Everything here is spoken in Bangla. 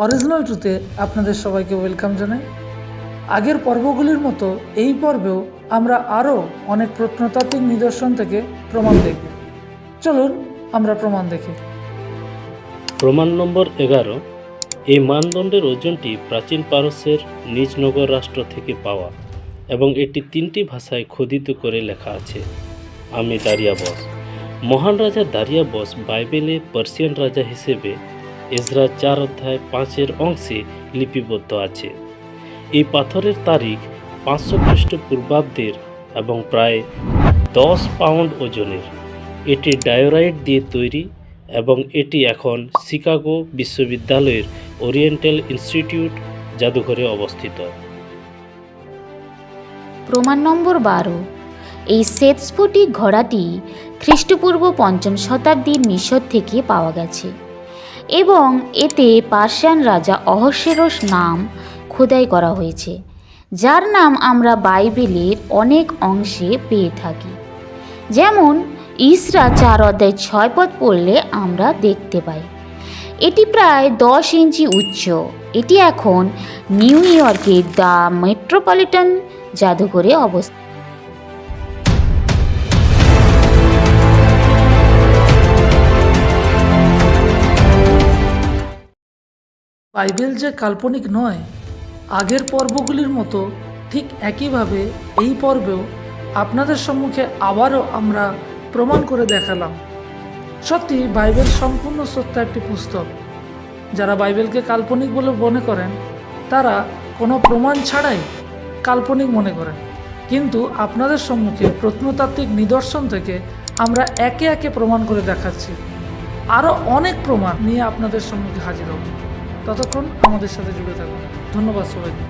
অরিজিনাল ট্রুথে আপনাদের সবাইকে ওয়েলকাম জানাই। আগের পর্বগুলির মতো এই পর্বেও আমরা আরও অনেক প্রত্নতাত্ত্বিক নিদর্শন থেকে প্রমাণ দেখব। চলুন আমরা প্রমাণ দেখি। প্রমাণ নম্বর 11। এই মানদণ্ডের ওজনটি প্রাচীন পারস্যের নিজনগর রাষ্ট্র থেকে পাওয়া এবং এটি 3টি ভাষায় খোদিত করে লেখা আছে। আমি দারিয়াবস। মহান রাজা দারিয়াবস বাইবেলে পার্সিয়ান রাজা হিসেবে এজরা 4 অধ্যায় 5-এর অংশে লিপিবদ্ধ আছে। এই পাথরের তারিখ 500 খ্রিস্টপূর্বাব্দের এবং প্রায় 10 পাউন্ড ওজনের। এটি ডায়োরাইট দিয়ে তৈরি এবং এটি এখন শিকাগো বিশ্ববিদ্যালয়ের ওরিয়েন্টাল ইনস্টিটিউট জাদুঘরে অবস্থিত। প্রমাণ নম্বর 12। এই শ্বেতস্ফটিক ঘোড়াটি খ্রিস্টপূর্ব 5ম শতাব্দীর মিশর থেকে পাওয়া গেছে এবং এতে পার্সিয়ান রাজা অহস্যেরস নাম খোদাই করা হয়েছে, যার নাম আমরা বাইবেলের অনেক অংশে পেয়ে থাকি। যেমন ইসরা 4 অধ্যায় 6 পদ পড়লে আমরা দেখতে পাই। এটি প্রায় 10 ইঞ্চি উচ্চ। এটি এখন নিউ ইয়র্কের দ্য মেট্রোপলিটন জাদুঘরে অবস্থিত। বাইবেল যে কাল্পনিক নয়, আগের পর্বগুলির মতো ঠিক একইভাবে এই পর্বেও আপনাদের সম্মুখে আবারও আমরা প্রমাণ করে দেখালাম। সত্যি বাইবেল সম্পূর্ণ সত্য একটি পুস্তক। যারা বাইবেলকে কাল্পনিক বলে মনে করেন তারা কোনো প্রমাণ ছাড়াই কাল্পনিক মনে করেন, কিন্তু আপনাদের সম্মুখে প্রত্নতাত্ত্বিক নিদর্শন থেকে আমরা একে একে প্রমাণ করে দেখাচ্ছি। আরও অনেক প্রমাণ নিয়ে আপনাদের সম্মুখে হাজির হব। ততক্ষণ আমাদের সাথে জুড়ে থাকুন। ধন্যবাদ সবাইকে।